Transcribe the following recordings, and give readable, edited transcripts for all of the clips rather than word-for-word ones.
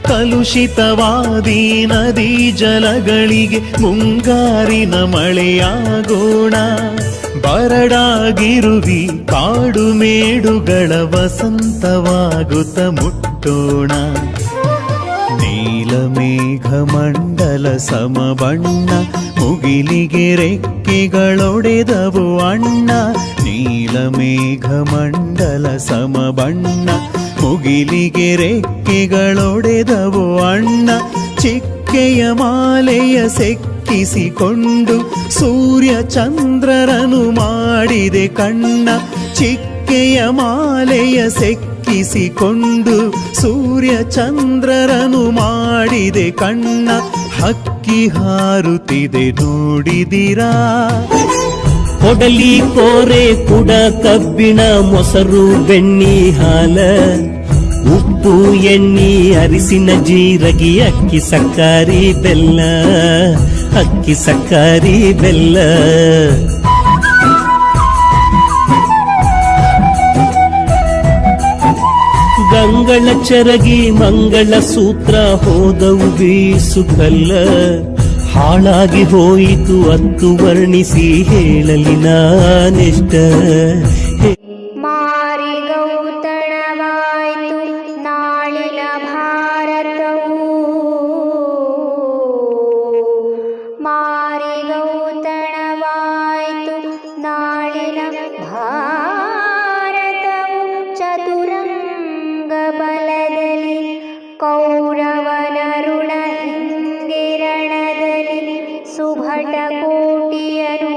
ಕಲುಷಿತವಾದಿ ನದಿ ಜಲಗಳಿಗೆ ಮುಂಗಾರಿನ ಮಳೆಯಾಗೋಣ. ಬರಡಾಗಿರುವಿ ಕಾಡು ಮೇಡುಗಳ ವಸಂತವಾಗುತ್ತ ಮುಟ್ಟೋಣ. ನೀಲಮೇಘ ಮಂಡಲ ಸಮಬಣ್ಣ ಮುಗಿಲಿಗೆ ರೆಕ್ಕೆಗಳೊಡೆದವು ಅಣ್ಣ. ನೀಲಮೇಘ ಮಂಡಲ ಸಮಬಣ್ಣ ಮುಗಿಲಿಗೆ ರೆಕ್ಕೆಗಳೊಡೆದವು ಅಣ್ಣ. ಚಿಕ್ಕೆಯ ಮಾಲೆಯ ಸೆಕ್ಕಿಸಿಕೊಂಡು ಸೂರ್ಯ ಚಂದ್ರರನು ಮಾಡಿದೆ ಕಣ್ಣ. ಚಿಕ್ಕೆಯ ಮಾಲೆಯ ಸೆಕ್ಕಿಸಿಕೊಂಡು ಸೂರ್ಯ ಚಂದ್ರರನು ಮಾಡಿದೆ ಕಣ್ಣ. ಹಕ್ಕಿ ಹಾರುತ್ತಿದೆ ನೋಡಿದಿರಾ? ಕೊಡಲಿ ಕೋರೆ ಕುಡ ಕಬ್ಬಿಣ ಮೊಸರು ಬೆಣ್ಣಿ ಹಾಲ ಉಪ್ಪು ಎಣ್ಣಿ ಅರಿಸಿನ ಜೀರಗಿ ಅಕ್ಕಿ ಸಕ್ಕರಿ ಬೆಲ್ಲ ಅಕ್ಕಿ ಸಕ್ಕರಿ ಬೆಲ್ಲ. ಗಂಗಳ ಚರಗಿ ಮಂಗಳ ಸೂತ್ರ ಹೋದವು ಬೀಸುಕಲ್ಲ. ಹಾಳಾಗಿ ಹೋಯಿತು ಅತ್ತು ವರ್ಣಿಸಿ ಹೇಳಲಿ ನಾನೆಷ್ಟ. ಮಾರಿಗೌತಣವಾಯ್ತು ನಾಳಿನ ಭಾರತವು. ಮಾರಿಗೌತಣವಾಯ್ತು ನಾಳಿನ ಭಾರತವು. ಚತುರಂಗ ಬಲದಲ್ಲಿ ಕೌರವನರುಣ ಇಂದಿರಣದಲ್ಲಿ ಸುಭಟ ಕೋಟಿಯನು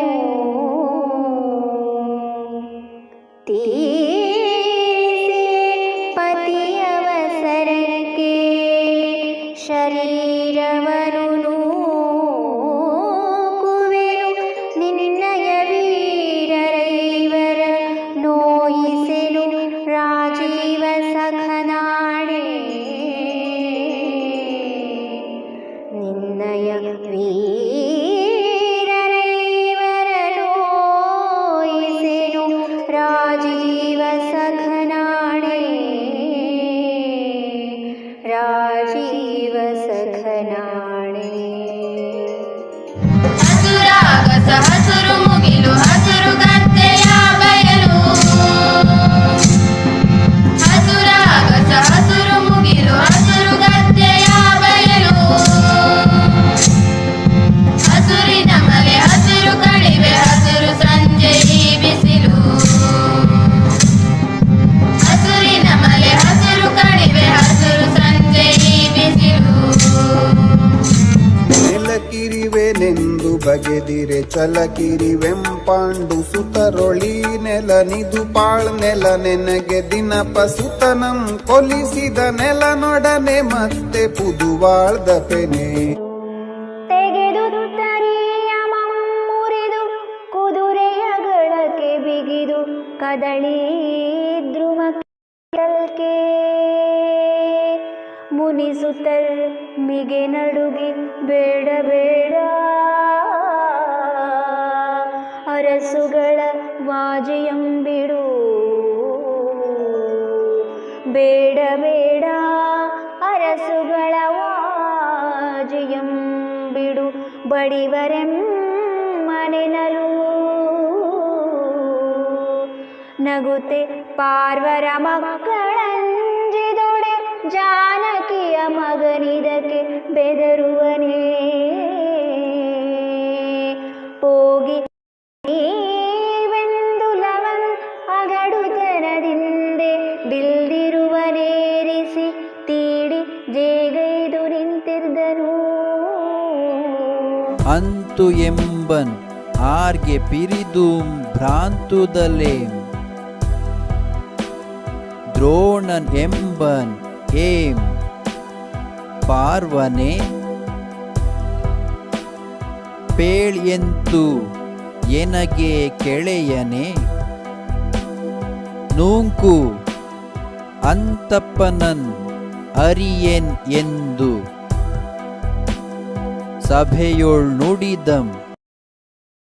ಪತಿಯವಸರಕ್ಕೆ ಶರೀರವನು ನೂಕುವೆನು. ನಿನ್ನಯ ವೀರರೈವರ ನೋಯಿಸೆನು ರಾಜೀವ ಸಖನಾಣೆ. ನಿನ್ನಯ ವೀರರೈವರ ನೋಯಿಸೆನು ರಾಜೀವ ಸಖನಾಣೆ. ರಾಜೀವ ಸಖನಾಣೆ. ಹಸುರಾಗಸ ಹಸುರು ಮುಗಿಲು ಹಸುರು ಗದ್ದೆಯ ಬಯಲು. ಹಸುರಾಗಸ ಹಸುರು ಮುಗಿಲು ಹಸುರು ಗದ್ದೆಯ ಬಯಲು. ಹಸುರಿನ ಮಲೆ ಹಸಿರು ಕಣಿವೆ ಹಸಿರು ಸಂಜೆ ಈ ಬಿಸಿಲು. ಹಸುರಿನ ಮಲೆ ಹಸಿರು ಕಣಿವೆ ಹಸಿರು ಸಂಜೆ ಈ ಬಿಸಿಲು. ನೆಲಕಿರಿವೆನೆಂದು ಬಗೆದಿರೆ ಚಲಕಿರಿವೆಂಪಾಂಡು ಸುತರೊಳಿ ನೆಲ ನಿದು ಪಾಳ್ ನೆಲ ನೆನಗೆ ದಿನಪ ಸುತನಂ ಕೊಲಿಸಿದ ನೆಲನೊಡನೆ ಮತ್ತೆ ಪುದುವಾಳ್ದ ಪೆನೆ. ತೆಗೆದು ತರಿಯ ಮುರಿದು ಕುದುರೆಯ ಗಳಕ್ಕೆ ಬಿಗಿದು ಕದಳಿ ದ್ರುಮಕ್ಕೆ ಮುನಿಸುತ್ತಲ್ ಮಿಗೆ ನಡುಗಿ ಬೇಡ ಬೇಡ ಅರಸುಗಳ ವಾಜಿಯಂಬಿಡು. ಬೇಡ ಬೇಡ ಅರಸುಗಳ ವಾಜಿಯಂಬಿಡು. ಬಡಿವರೆಮ್ಮನೆನಲು ನಗುತೆ ಪಾರ್ವರ ಮಕ್ಕಳಂಜಿದೊಡೆ ಜಾನಕಿಯ ಮಗನಿದಕ್ಕೆ ಬೆದರುವನೇ. ಹೋಗಿ ವೆಂದುಲವನ್ ಅಗಡುತನದಿಂದೆ ಬಿಲ್ದಿರುವನೇರಿಸಿ ತೀಡಿ ಜೇಗೈದು ನಿಂತಿರ್ದನು. ಅಂತು ಎಂಬನ್ ಆರ್ಗೆ ಪಿರಿದೂಂ ಭ್ರಾಂತುದಲೇಂ. ದ್ರೋಣನ್ ಎಂಬನ್ ಏಂ ಪಾರ್ವನೆ. ಪೇಳ್ಯಂತು ಎನಗೆ ಕೆಳೆಯನೆ. ನೂಂಕು ಅಂತಪ್ಪನನ್ ಅರಿಯೆನ್ ಎಂದು ಸಭೆಯೊಳ್ ನುಡಿದಂ.